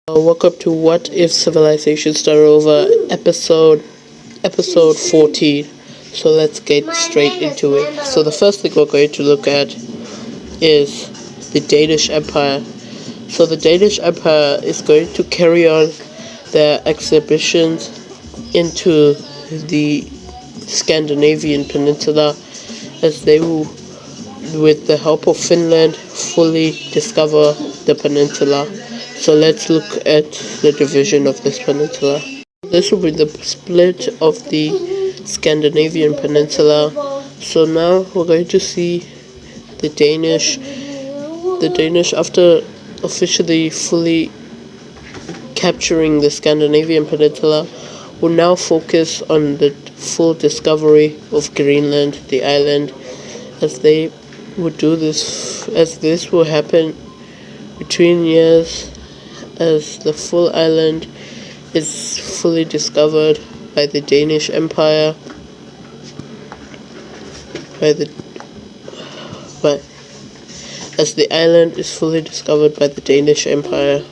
Welcome to What If Civilization Start Over, episode 14. So let's get straight into it. So the first thing we're going to look at is the Danish Empire. So the Danish Empire is going to carry on their exhibitions into the Scandinavian peninsula as they will, with the help of Finland, fully discover the peninsula. So let's look at the division of this peninsula. This will be the split of the Scandinavian peninsula. So now we're going to see the Danish after officially fully capturing the Scandinavian peninsula will now focus on the full discovery of Greenland, the island, as they would do this, as this will happen between years as the full island is fully discovered by the Danish Empire, as the island is fully discovered by the Danish Empire.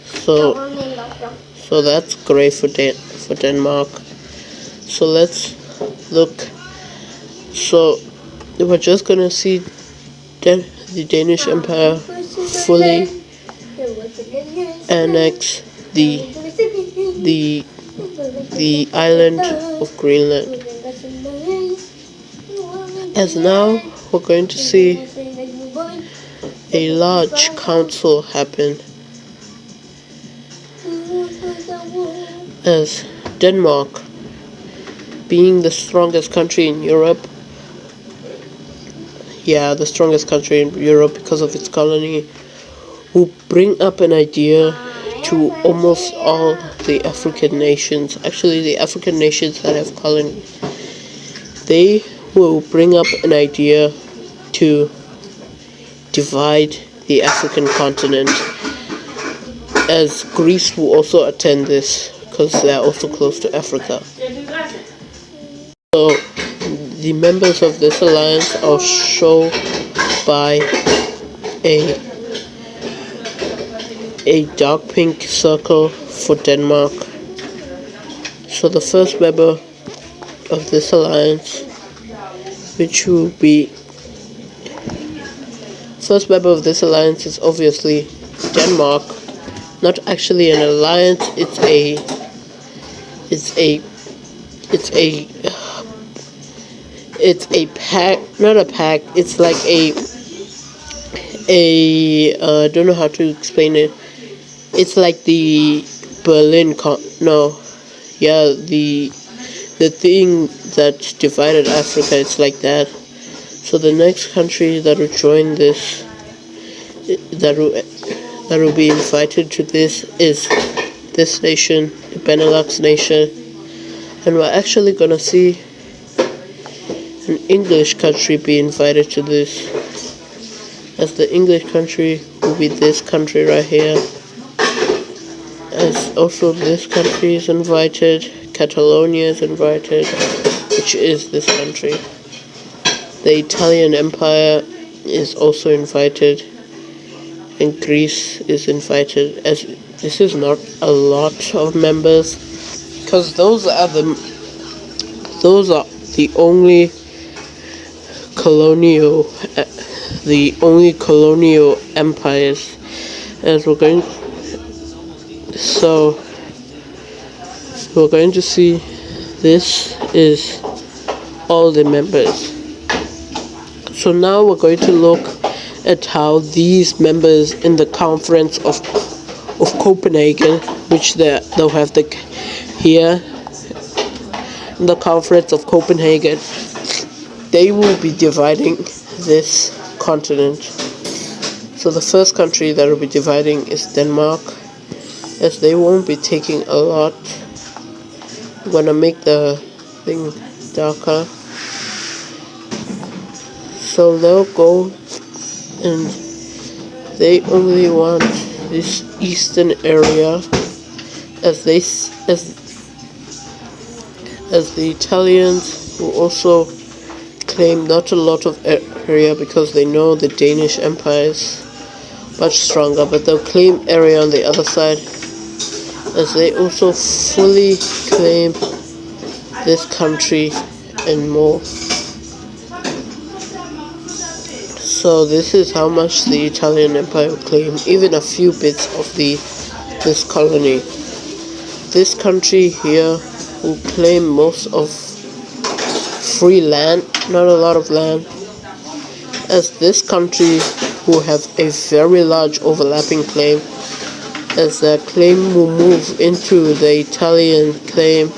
So that's great for Denmark. So let's look. So we're just gonna see the Danish Empire fully annex the island of Greenland. As now we're going to see a large council happen as Denmark, being the strongest country in Europe, the strongest country in Europe because of its colony, will bring up an idea to almost all the African nations. Actually, the African nations that have colonies, they will bring up an idea to divide the African continent, as Greece will also attend this because they are also close to Africa. So the members of this alliance are shown by a dark pink circle for Denmark. So the first member of this alliance, is obviously Denmark. Not actually an alliance, it's a pact, not a pact, it's like I don't know how to explain it. It's like the the thing that divided Africa, it's like that. So the next country that will join this, that will be invited to this, is this nation, the Benelux nation. And we're actually gonna see an English country be invited to this, as the English country will be this country right here. As also this country is invited, Catalonia is invited, which is this country. The Italian Empire is also invited, and Greece is invited, as this is not a lot of members, because those are the only colonial empires, as we're going to see. This is all the members. So now we're going to look at how these members in the conference of Copenhagen, which they'll have here in the conference of Copenhagen, they will be dividing this continent. So the first country that will be dividing is Denmark, as they won't be taking a lot. I'm gonna make the thing darker. So they'll go, and they only want this eastern area, as the Italians will also claim not a lot of area because they know the Danish Empire is much stronger, but they'll claim area on the other side, as they also fully claim this country and more. So this is how much the Italian Empire will claim, even a few bits of this colony. This country here will claim most of free land, not a lot of land, as this country will have a very large overlapping claim, as their claim will move into the Italian claim,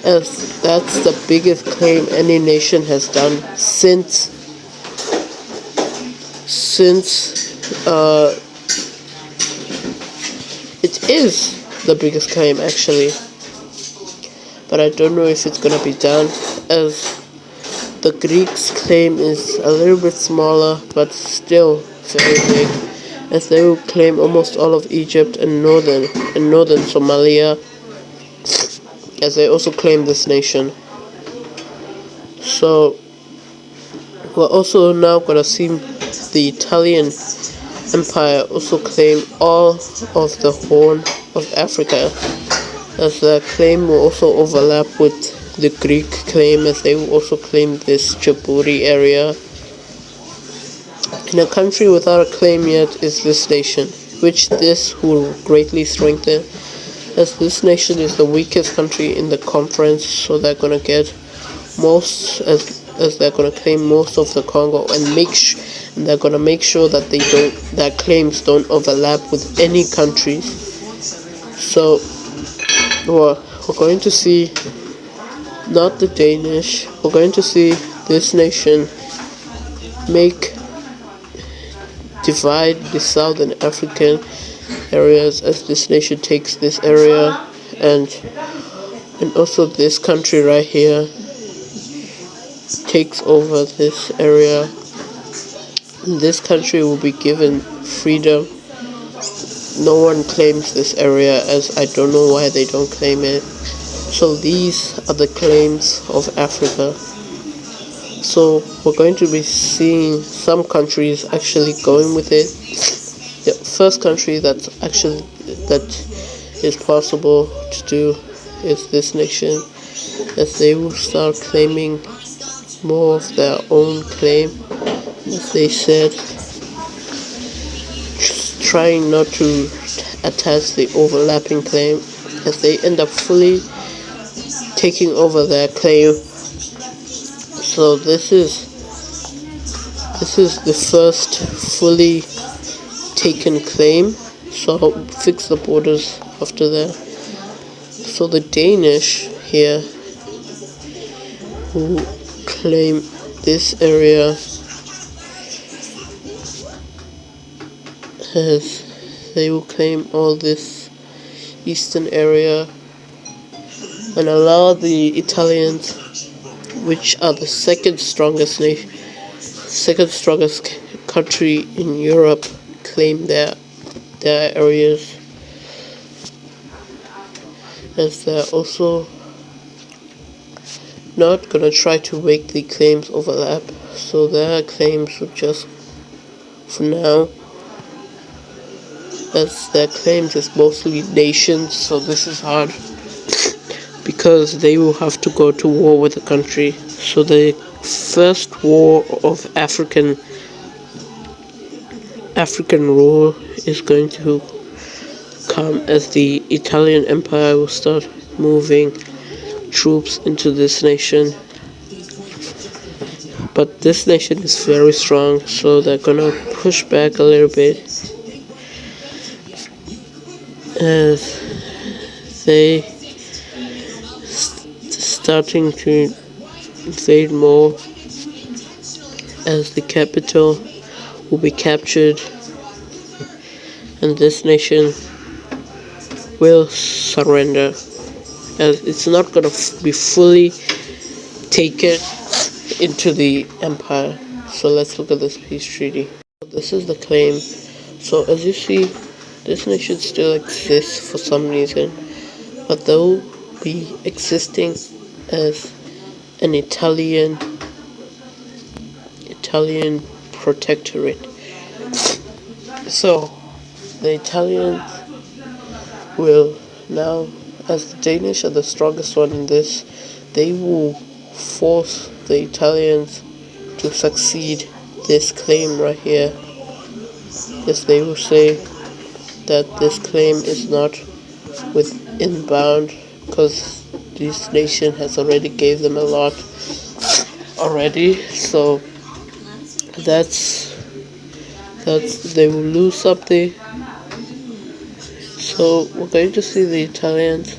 as that's the biggest claim any nation has done since it is the biggest claim actually, but I don't know if it's gonna be done, as the Greeks' claim is a little bit smaller but still very big, as they will claim almost all of Egypt and northern Somalia, as they also claim this nation. So we're also now gonna see the Italian Empire also claim all of the Horn of Africa, as their claim will also overlap with the Greek claim, as they will also claim this Djibouti area. And a country without a claim yet is this nation, which this will greatly strengthen, as this nation is the weakest country in the conference, so they're gonna get most, as they're gonna claim most of the Congo, and they're gonna make sure that their claims don't overlap with any countries. So we're going to see not the Danish, we're going to see this nation divide the southern African areas, as this nation takes this area, and also this country right here takes over this area. This country will be given freedom. No one claims this area, as I don't know why they don't claim it. So these are the claims of Africa. So we're going to be seeing some countries actually going with it. The first country that is possible to do is this nation, as they will start claiming more of their own claim, as they said, trying not to attach the overlapping claim, as they end up fully taking over their claim. So this is the first fully taken claim, so I'll fix the borders after that. So the Danish here who claim this area, as they will claim all this eastern area and allow the Italians, which are the second strongest country in Europe, claim their areas, as they're also not gonna try to make the claims overlap, so their claims will just, for now, as their claims is mostly nations, so this is hard because they will have to go to war with the country. So the first war of African rule is going to come, as the Italian Empire will start moving troops into this nation. But this nation is very strong, so they're gonna push back a little bit, as they starting to invade more, as the capital will be captured, and this nation will surrender, as it's not going to be fully taken into the empire. So let's look at this peace treaty. This is the claim. So as you see, this nation still exists for some reason, but they'll be existing as an Italian protectorate. So the Italians will now, as the Danish are the strongest one in this, they will force the Italians to succeed this claim right here. Yes, they will say that this claim is not within bound because this nation has already gave them a lot already. So that's they will lose something. So we're going to see the Italians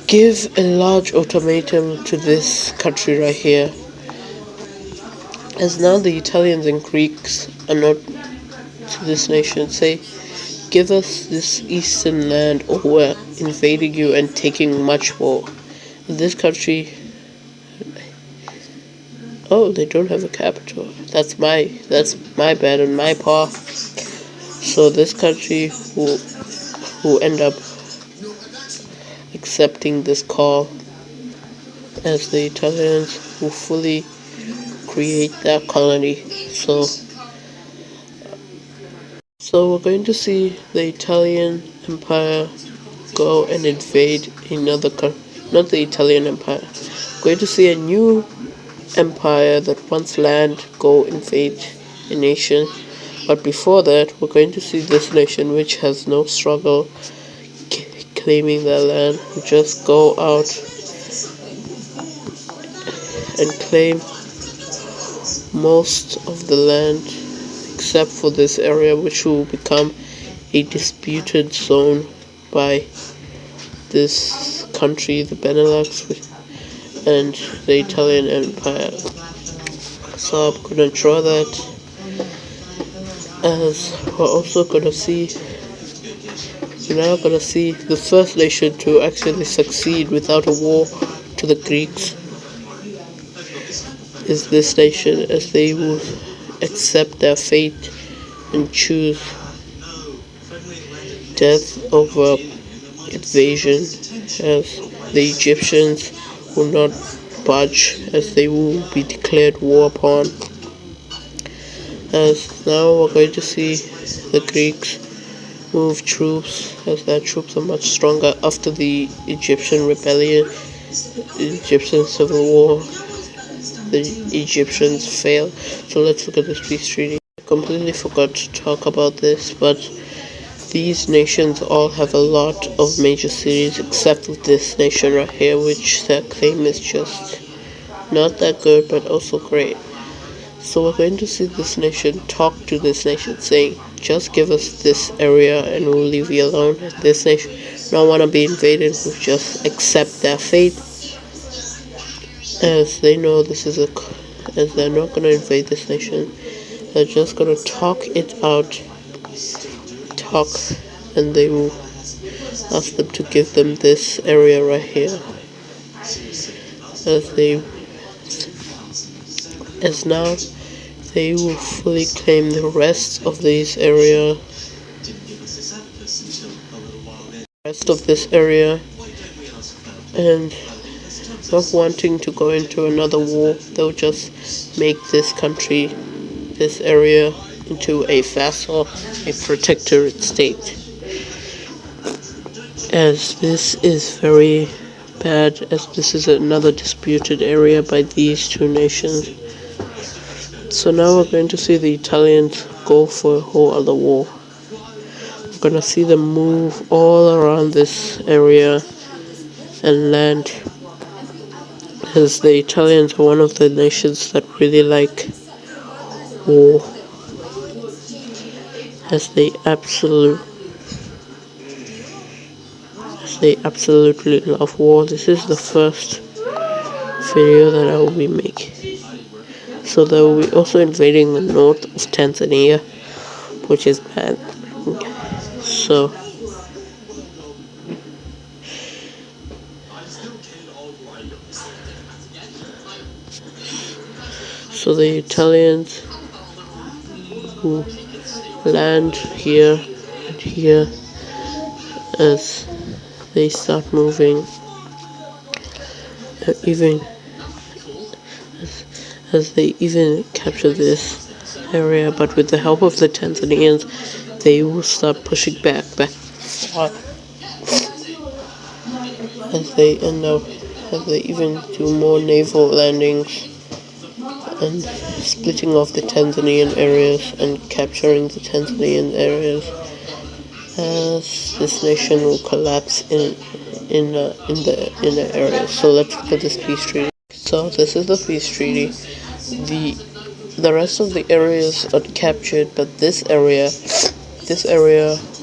give a large ultimatum to this country right here, as now the Italians and Greeks are not to this nation say, give us this eastern land or we're invading you and taking much more. This country, oh, they don't have a capital. That's my bad and my part. So this country will end up accepting this call, as the Italians will fully create their colony. So we're going to see the Italian Empire go and invade another country, not the Italian Empire. We're going to see a new empire that wants land go invade a nation. But before that, we're going to see this nation, which has no struggle claiming their land, just go out and claim most of the land except for this area, which will become a disputed zone by this country, the Benelux, and the Italian Empire. So I'm gonna draw that, as we're also gonna see, we're now gonna see the first nation to actually succeed without a war to the Greeks is this nation, as they will accept their fate and choose death over invasion, as the Egyptians will not budge, as they will be declared war upon. As now we're going to see the Greeks move troops, as their troops are much stronger after the Egyptian rebellion, the Egyptian civil war. The Egyptians fail. So let's look at this peace treaty. I completely forgot to talk about this, but these nations all have a lot of major cities except with this nation right here, which their claim is just not that good but also great. So we're going to see this nation talk to this nation saying, just give us this area and we'll leave you alone. And this nation don't want to be invaded, will just accept their fate, as they know this is as they're not going to invade this nation. They're just going to talk it out, and they will ask them to give them this area right here, as now they will fully claim the rest of this area, and not wanting to go into another war, they'll just make this country, this area, into a vassal, a protectorate state, as this is very bad, as this is another disputed area by these two nations. So now we're going to see the Italians go for a whole other war. We're going to see them move all around this area and land, as the Italians are one of the nations that really like war, as they absolutely love war. This is the first video that I will be making. So they will be also invading the north of Tanzania, which is bad. So the Italians who land here and here, as they start moving, as they even capture this, area, but with the help of the Tanzanians, they will start pushing back as they end up, as they even do more naval landings and splitting off the Tanzanian areas and capturing the Tanzanian areas, as this nation will collapse in the area. So let's look at this peace treaty. So this is the peace treaty. The rest of the areas are captured, but this area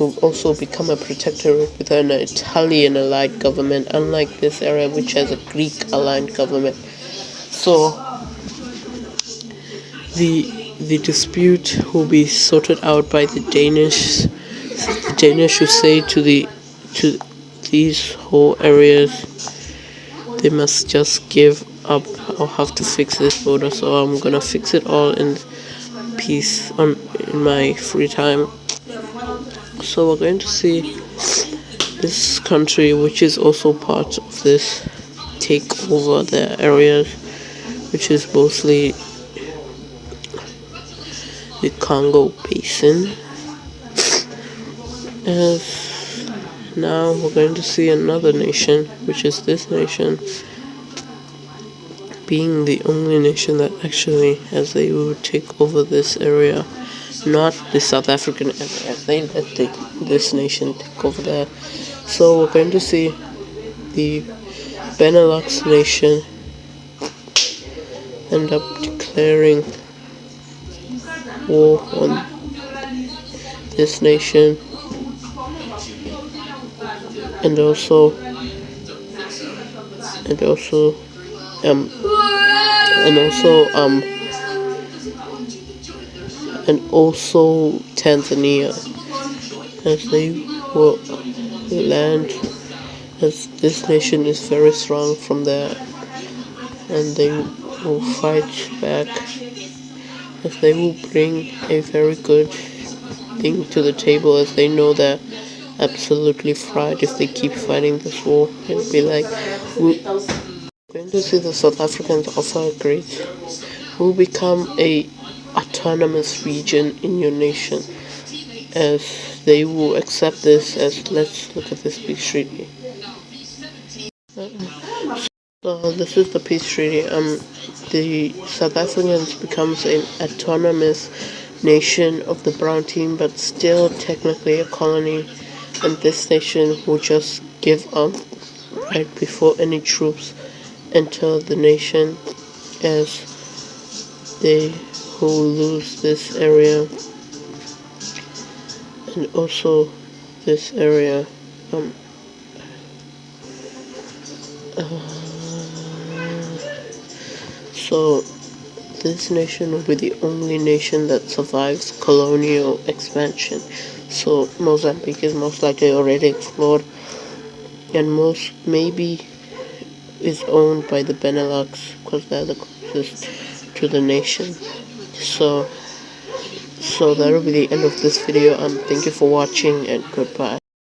will also become a protectorate with an Italian allied government, unlike this area which has a Greek aligned government. So the dispute will be sorted out by the Danish. The Danish will say to these whole areas, they must just give up. I'll have to fix this border, so I'm gonna fix it all in peace in my free time. So we're going to see this country, which is also part of this, take over their areas, which is mostly the Congo Basin. As now we're going to see another nation, which is this nation, being the only nation that actually, as they will take over this area, not the South African area, as they let this nation take over that. So we're going to see the Benelux nation end up declaring war on this nation, and also Tanzania, as they will land, as this nation is very strong from there, and they will fight back, as they will bring a very good thing to the table, as they know they're absolutely fried if they keep fighting this war. It'll be like, we're going to see the South Africans offer a great, will become a autonomous region in your nation, as they will accept this. As let's look at this peace treaty. So this is the peace treaty. The South Africans becomes an autonomous nation of the Brown team, but still technically a colony, and this nation will just give up right before any troops enter the nation, as they will lose this area and also this area. So this nation will be the only nation that survives colonial expansion. So Mozambique is most likely already explored, and most maybe is owned by the Benelux, because they're the closest to the nation. So that will be the end of this video. Thank you for watching, and goodbye.